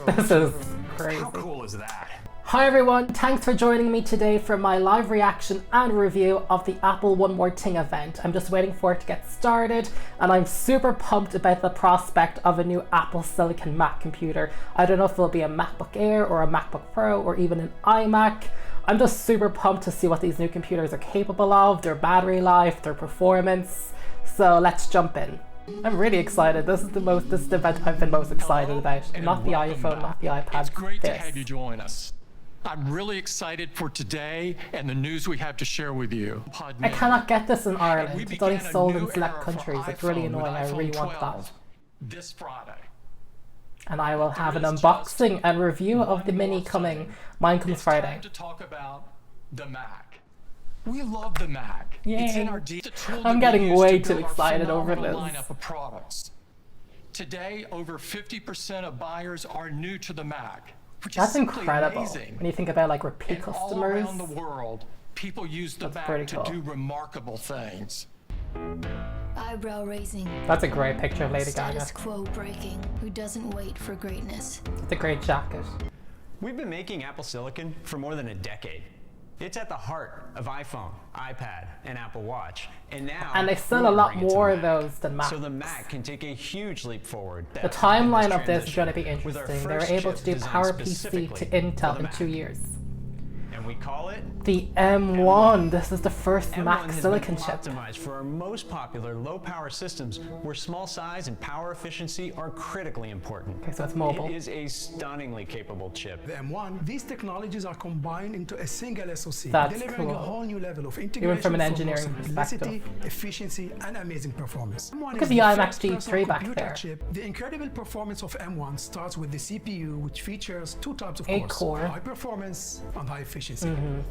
This is crazy. How cool is that? Hi everyone, thanks for joining me today for my live reaction and review of the Apple One More Thing event. I'm just waiting for it to get started and I'm super pumped about the prospect of a new Apple Silicon Mac computer. I don't know if it'll be a MacBook Air or a MacBook Pro or even an iMac. I'm just super pumped to see what these new computers are capable of, their battery life, their performance. So let's jump in. I'm really excited. This is the event I've been most excited about. Not the iPhone, not the iPad. It's great to have you join us. I'm really excited for today and the news we have to share with you. I cannot get this in Ireland. It's only sold in select countries. It's really annoying. I really want that. This Friday. And I will have an unboxing and review of the Mini coming. Mine comes Friday. Time to talk about the Mac. We love the Mac. Yay. It's in our I'm getting way too excited over this. Lineup of products. Today, over 50% of buyers are new to the Mac. That's incredible when you think about like repeat customers. All around the world, people use the Mac to do remarkable things. Eyebrow raising. That's a great picture of Lady Gaga. Status quo breaking. Who doesn't wait for greatness? It's a great jacket. We've been making Apple Silicon for more than a decade. It's at the heart of iPhone, iPad, and Apple Watch. And they sell a lot more of those than Macs. So the Mac can take a huge leap forward. The timeline of this is going to be interesting. They were able to do PowerPC to Intel in 2 years. And we call it the M1. This is the first M1 Mac silicon chip. Optimized for our most popular low-power systems, where small size and power efficiency are critically important. Okay, so it's mobile. It is a stunningly capable chip. The M1, these technologies are combined into a single SoC, That's delivering cool. a whole new level of integration, even from an engineering simplicity, efficiency, and amazing performance. Look at the iMac G3 back there. Chip. The incredible performance of M1 starts with the CPU, which features two types of 8 cores, core. high performance and high efficiency.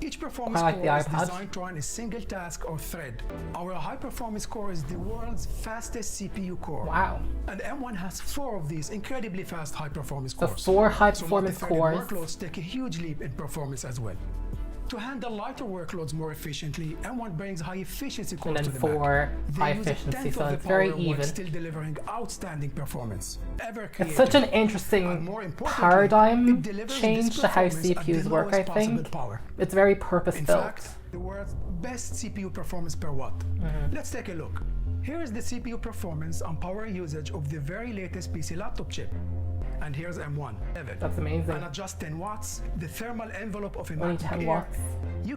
Each performance like core is the iPad. designed to run a single task or thread. Our high performance core is the world's fastest CPU core. Wow. And M1 has 4 of these incredibly fast high performance So cores. 4 high performance cores. Workloads take a huge leap in performance as well. To handle lighter workloads more efficiently, M1 brings high efficiency cores And to then the Mac. 4 They high use a efficiency, tenth so of the it's very power while even. still delivering outstanding performance. It's such an interesting paradigm change to how CPUs work, I think. It's very purpose-built. In fact, the world's best CPU performance per watt. Let's take a look. Here is the CPU performance and power usage of the very latest PC laptop chip. And here's M1. That's amazing. And at just 10 watts, the thermal envelope of a Only MacBook 10 Air. watts.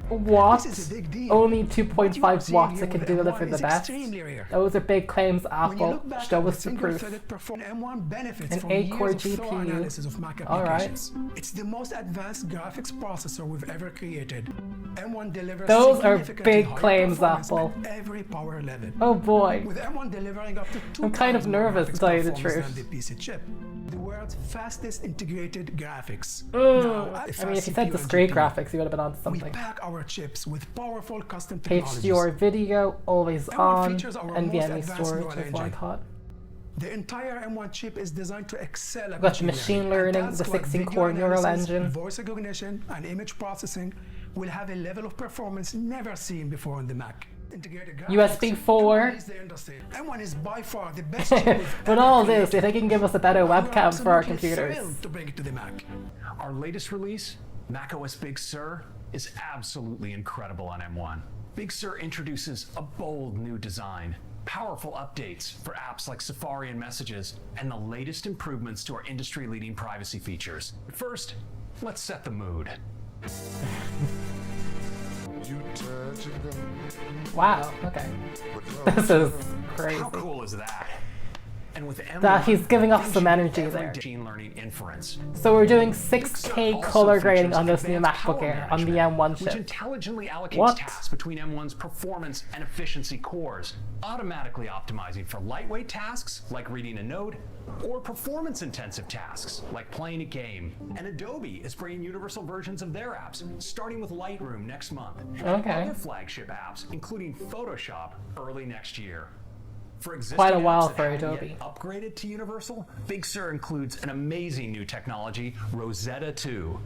What? This is a big deal. Only What you 2.5 see watts here it can with deliver M1 the is best. extremely rare. Those are big claims, When you Apple. look back Show at us the the proof. single-threaded M1 benefits An from 8-core years of thorough GPU. analysis of Mac Alright. applications. It's the most advanced graphics processor we've ever created. M1 delivers Those are significantly big higher claims, performance Apple. at every power level. Oh boy. With M1 delivering up to 2 I'm kind of times more nervous, graphics to tell you the performance truth. than the PC chip. The world's fastest integrated graphics. I mean, if you said discrete graphics, you would have been on We something. pack our chips with powerful custom technologies. HDR video, always M1 on, features our most NVMe advanced storage neural is what I engine. thought. The entire M1 chip is designed to excel at We've got machine learning, and the tasks like 16-core video neural analysis, engine. voice recognition, and image processing will have a level of performance never seen before on the Mac. Integrated graphics, USB 4. M1 is the industry. M1 is by far the best chip we've With ever all this, created. you think you can give us a better We're webcam for our absolutely computers? thrilled to bring it to the Mac. Our latest release, macOS Big Sur, is absolutely incredible on M1. Big Sur introduces a bold new design, powerful updates for apps like Safari and Messages, and the latest improvements to our industry-leading privacy features. First, let's set the mood. Wow, okay. This is crazy. How cool is that? And with M1, That he's giving off some energy every there. machine learning inference. So we're doing 6K color grading on this new MacBook Air, on the M1 which chip. intelligently allocates What? tasks between M1's performance and efficiency cores, automatically optimizing for lightweight tasks like reading a note, or performance-intensive tasks like playing a game. And Adobe is bringing universal versions of their apps, starting with Lightroom next month, and Okay. other flagship apps, including Photoshop, early next year. For existing Quite a while apps that for haven't Adobe. yet upgraded to Universal, Big Sur includes an amazing new technology, Rosetta 2.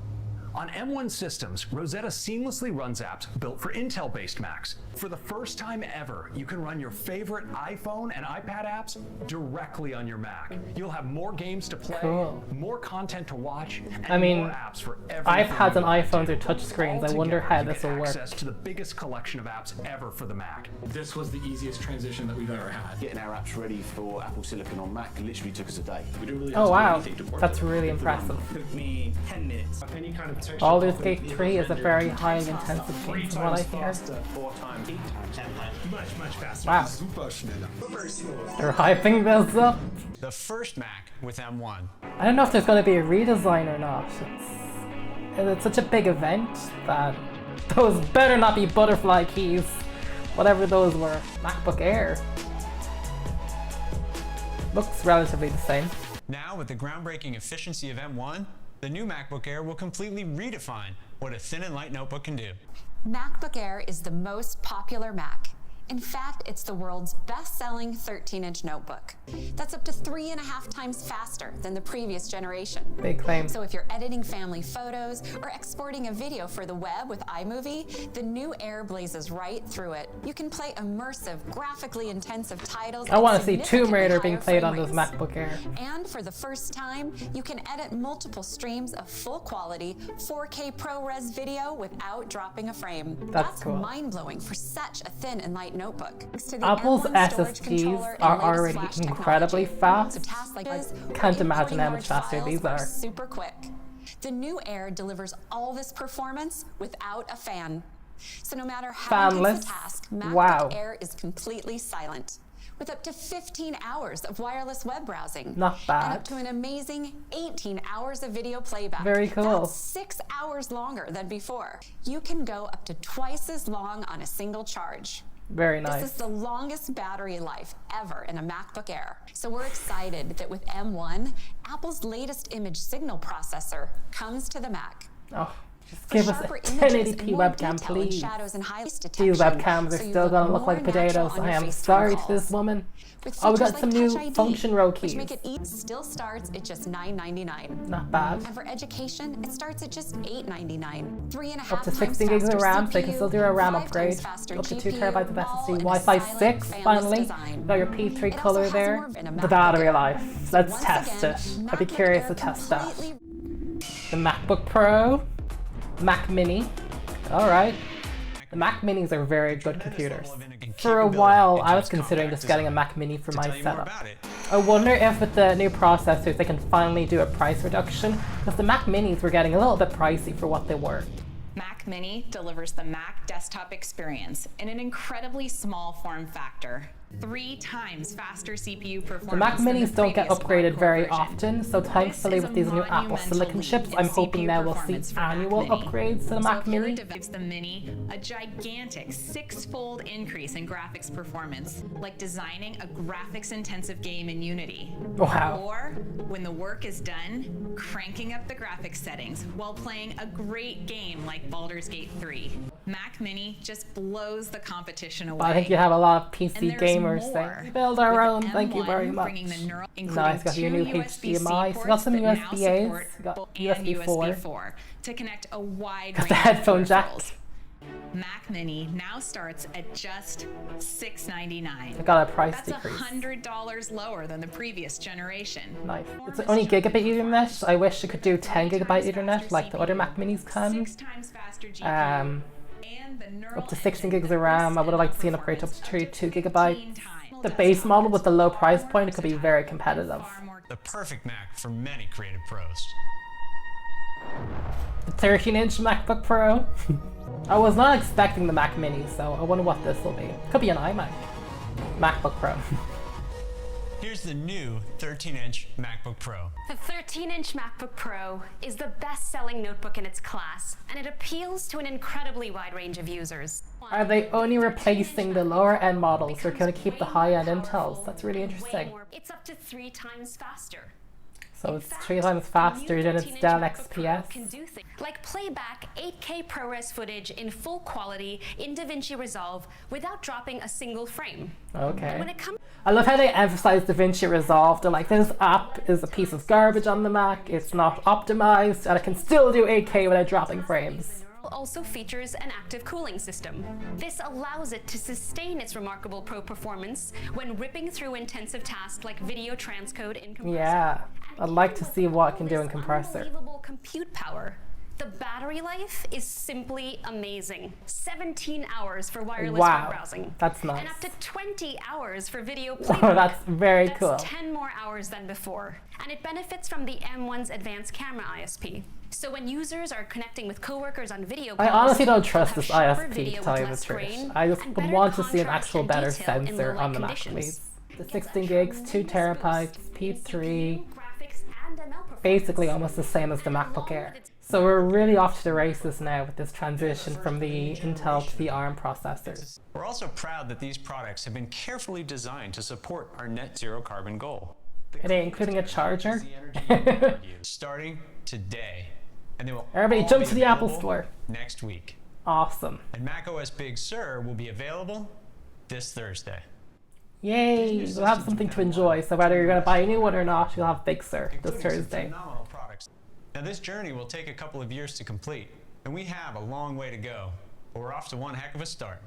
On M1 systems, Rosetta seamlessly runs apps built for Intel-based Macs. For the first time ever, you can run your favorite iPhone and iPad apps directly on your Mac. You'll have more games to play, more content to watch, and more apps for everything. iPads and iPhones are touchscreens. I wonder how this will work. Access to the biggest collection of apps ever for the Mac. This was the easiest transition that we've ever had. Getting our apps ready for Apple Silicon on Mac literally took us a day. We didn't really Oh wow, that's really impressive. Took me 10 minutes. Any kind of Baldur's Gate 3 is a very highly intensive game from what I hear. 4 times, 8 times, 10 times. much faster. Wow. Super schneller. They're hyping this up. The first Mac with M1. I don't know if there's going to be a redesign or not. It's such a big event that those better not be butterfly keys. Whatever those were. MacBook Air. Looks relatively the same. Now, with the groundbreaking efficiency of M1, the new MacBook Air will completely redefine what a thin and light notebook can do. MacBook Air is the most popular Mac. In fact, it's the world's best-selling 13-inch notebook. That's up to 3.5 times faster than the previous generation. Big claim. So if you're editing family photos or exporting a video for the web with iMovie, the new Air blazes right through it. You can play immersive, graphically intensive titles. I want to see Tomb Raider being played on this MacBook Air. And for the first time, you can edit multiple streams of full-quality 4K ProRes video without dropping a frame. That's cool. Mind-blowing for such a thin and light notebook. Apple's SSDs are already incredibly fast. Can't imagine how much faster these are. Super quick. The new Air delivers all this performance without a fan. So no matter how intense the task, MacBook Air is completely silent, with up to 15 hours of wireless web browsing. Not bad. And up to an amazing 18 hours of video playback. Very cool. That's 6 hours longer than before. You can go up to twice as long on a single charge. Very nice. This is the longest battery life ever in a MacBook Air. So we're excited that with M1, Apple's latest image signal processor comes to the Mac. Oh, just give us a 1080p webcam, please. These webcams are still going to look like potatoes. I am sorry to this woman. Oh, we got some new function row keys. Which make it still starts at just $9.99. Not bad. And for education, it starts at just $8.99. 3.5 Up to 16 gigs of RAM, so you can still do a RAM upgrade. Up to 2 terabytes of SSD. Wi-Fi 6, finally. Got your P3 color there. The battery life. Let's test it. I'd be curious to test that. The MacBook Pro. Mac Mini. Alright. The Mac Minis are very good computers. For a while, I was considering just getting a Mac Mini for my setup. I wonder if with the new processors they can finally do a price reduction, because the Mac Minis were getting a little bit pricey for what they were. Mac Mini delivers the Mac desktop experience in an incredibly small form factor. 3 times faster CPU performance. The Mac Minis don't get upgraded very often, so thankfully with these new Apple Silicon chips, I'm hoping now we'll see annual upgrades to the Mac Mini. Gives the Mini a gigantic 6-fold increase in graphics performance, like designing a graphics-intensive game in Unity. Wow. Or, when the work is done, cranking up the graphics settings while playing a great game like Baldur's Gate 3. Mac Mini just blows the competition away. I think you have a lot of PC gamers saying, we build our own, thank you very much. Nice, got your new HDMI, so you got some USB-A's, you got USB 4. To connect a wide got the headphone jack. Mac Mini now starts at just $699. I got a price decrease. That's $100 lower than the previous generation. Nice. It's only gigabit Ethernet. I wish it could do 10 gigabyte Ethernet like the other Mac Minis can. 6 times faster GPU. Up to 16 gigs of RAM. I would have liked to see an upgrade to up to 32 gigabytes. The base model with the low price point, it could be very competitive. The perfect Mac for many creative pros. The 13-inch MacBook Pro. I was not expecting the Mac Mini, so I wonder what this will be. Could be an iMac. MacBook Pro. Here's the new 13-inch MacBook Pro. The 13-inch MacBook Pro is the best-selling notebook in its class, and it appeals to an incredibly wide range of users. Are they only replacing the lower-end models, or going to keep the high-end Intels? That's really interesting. It's up to 3 times faster. So it's 3 times faster than its Dell XPS. Like playback 8K ProRes footage in full quality in DaVinci Resolve without dropping a single frame. Okay. I love how they emphasize DaVinci Resolve. They're like, this app is a piece of garbage on the Mac, it's not optimized, and it can still do 8K without dropping frames. Also features an active cooling system. This allows it to sustain its remarkable pro performance when ripping through intensive tasks like video transcode in compressor. Yeah, I'd like to see what it can do in compressor. Unbelievable compute power. The battery life is simply amazing. 17 hours for wireless web browsing. That's nice. And up to 20 hours for video playback. Oh, that's very cool. That's 10 more hours than before. And it benefits from the M1's advanced camera ISP. So when users are connecting with coworkers on video calls, I honestly don't trust this ISP, to tell you the truth. I just want to see an actual better sensor on the Mac, please. The 16 gigs, 2 terabytes, P3, basically almost the same as the MacBook Air. So we're really off to the races now with this transition from the Intel to the ARM processors. We're also proud that these products have been carefully designed to support our net zero carbon goal. Are they including a charger? Starting today. And they will Everybody jump to the Apple Store. Next week. Awesome. And macOS Big Sur will be available this Thursday. Yay, you'll have something to enjoy. So whether you're going to buy a new one or not, you'll have Big Sur this Thursday. Now this journey will take a couple of years to complete, and we have a long way to go, but we're off to one heck of a start.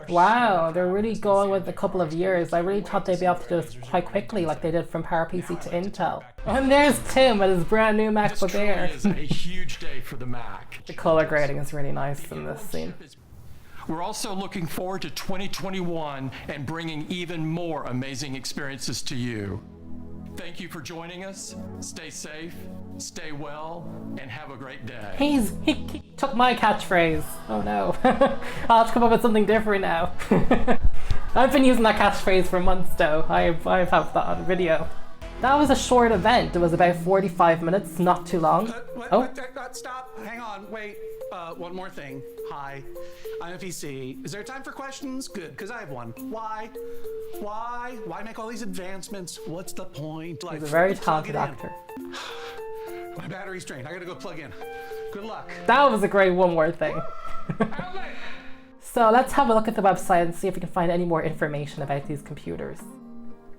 Wow, they're really going with a couple of years. I really thought they'd be able to do this quite quickly like they did from PowerPC to Intel. And there's Tim with his brand new MacBook Air. This is a huge day for the Mac. The color grading is really nice in this scene. We're also looking forward to 2021 and bringing even more amazing experiences to you. Thank you for joining us. Stay safe, stay well, and have a great day. He took my catchphrase. Oh no. I'll have to come up with something different now. I've been using that catchphrase for months though. I have that on video. That was a short event. It was about 45 minutes, not too long. Stop, hang on, wait. One more thing. Hi, I'm a PC. Is there time for questions? Good, because I have one. Why? Why make all these advancements? What's the point? He's a very talented actor. My battery's drained. I gotta go plug in. Good luck. That was a great one word thing. So let's have a look at the website and see if we can find any more information about these computers.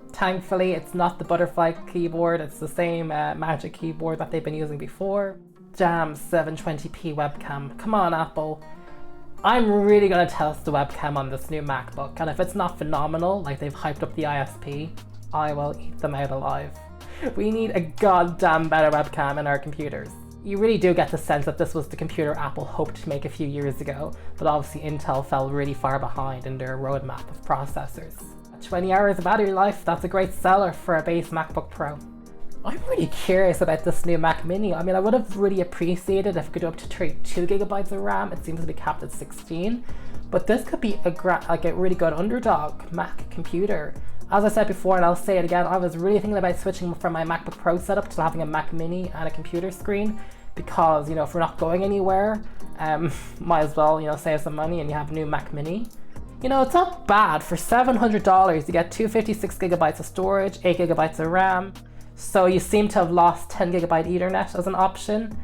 Thankfully, it's not the butterfly keyboard. It's the same Magic keyboard that they've been using before. Damn 720p webcam. Come on, Apple. I'm really gonna test the webcam on this new MacBook, and if it's not phenomenal, like they've hyped up the ISP, I will eat them out alive. We need a goddamn better webcam in our computers. You really do get the sense that this was the computer Apple hoped to make a few years ago, but obviously Intel fell really far behind in their roadmap of processors. At 20 hours of battery life, that's a great seller for a base MacBook Pro. I'm really curious about this new Mac Mini. I mean, I would have really appreciated if it could go up to 32 gigabytes of RAM. It seems to be capped at 16, but this could be a really good underdog Mac computer. As I said before, and I'll say it again, I was really thinking about switching from my MacBook Pro setup to having a Mac Mini and a computer screen, because, you know, if we're not going anywhere, might as well, you know, save some money and you have a new Mac Mini. You know, it's not bad. For $700, you get 256 gigabytes of storage, 8 gigabytes of RAM. So you seem to have lost 10 gigabyte Ethernet as an option,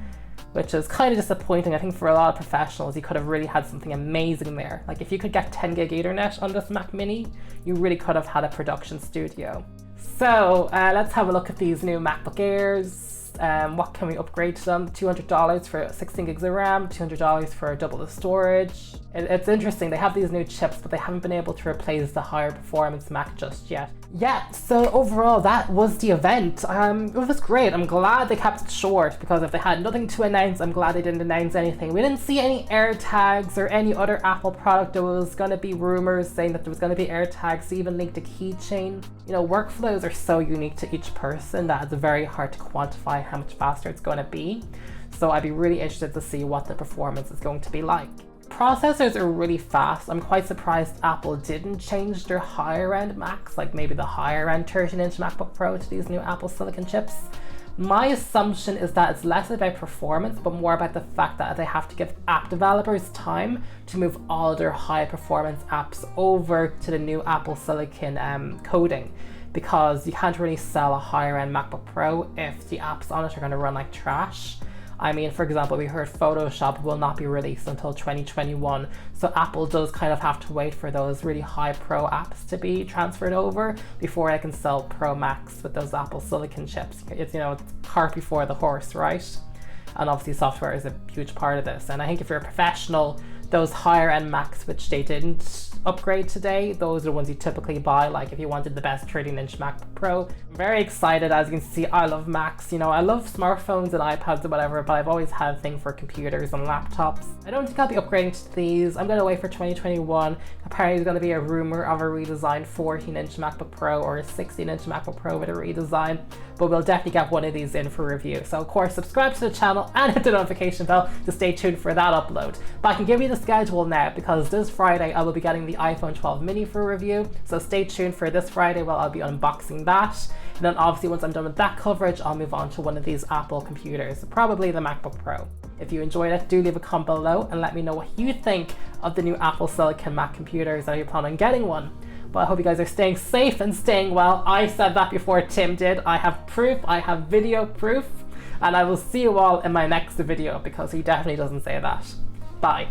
which is kind of disappointing. I think for a lot of professionals, you could have really had something amazing there. Like if you could get 10 gig Ethernet on this Mac Mini, you really could have had a production studio. So let's have a look at these new MacBook Airs. What can we upgrade to them? $200 for 16 gigs of RAM, $200 for double the storage. It's interesting, they have these new chips, but they haven't been able to replace the higher performance Mac just yet. Yeah, so overall that was the event. It was great. I'm glad they kept it short, because if they had nothing to announce, I'm glad they didn't announce anything. We didn't see any AirTags or any other Apple product. There was going to be rumors saying that there was going to be AirTags, even linked to keychain. You know, workflows are so unique to each person that it's very hard to quantify how much faster it's going to be. So I'd be really interested to see what the performance is going to be like. Processors are really fast. I'm quite surprised Apple didn't change their higher end Macs, like maybe the higher end 13-inch MacBook Pro, to these new Apple Silicon chips. My assumption is that it's less about performance, but more about the fact that they have to give app developers time to move all their high performance apps over to the new Apple Silicon coding, because you can't really sell a higher end MacBook Pro if the apps on it are going to run like trash. I mean, for example, we heard Photoshop will not be released until 2021, so Apple does kind of have to wait for those really high pro apps to be transferred over before they can sell Pro Max with those Apple Silicon chips. It's, you know, it's cart before the horse, right? And obviously software is a huge part of this. And I think if you're a professional, those higher end Macs which they didn't upgrade today, those are the ones you typically buy, like if you wanted the best 13-inch MacBook Pro. I'm very excited. As you can see, I love Macs. You know, I love smartphones and iPads or whatever, but I've always had a thing for computers and laptops. I don't think I'll be upgrading to these. I'm going to wait for 2021. Apparently there's going to be a rumor of a redesigned 14-inch MacBook Pro or a 16-inch MacBook Pro with a redesign, but we'll definitely get one of these in for review. So of course, subscribe to the channel and hit the notification bell to stay tuned for that upload. But I can give you the schedule now, because this Friday I will be getting the iPhone 12 mini for review, so stay tuned for this Friday while I'll be unboxing that. And then obviously once I'm done with that coverage, I'll move on to one of these Apple computers, probably the MacBook Pro. If you enjoyed it, do leave a comment below and let me know what you think of the new Apple Silicon Mac computers, and if you plan on getting one. But I hope you guys are staying safe and staying well. I said that before Tim did. I have proof, I have video proof, and I will see you all in my next video, because he definitely doesn't say that. Bye.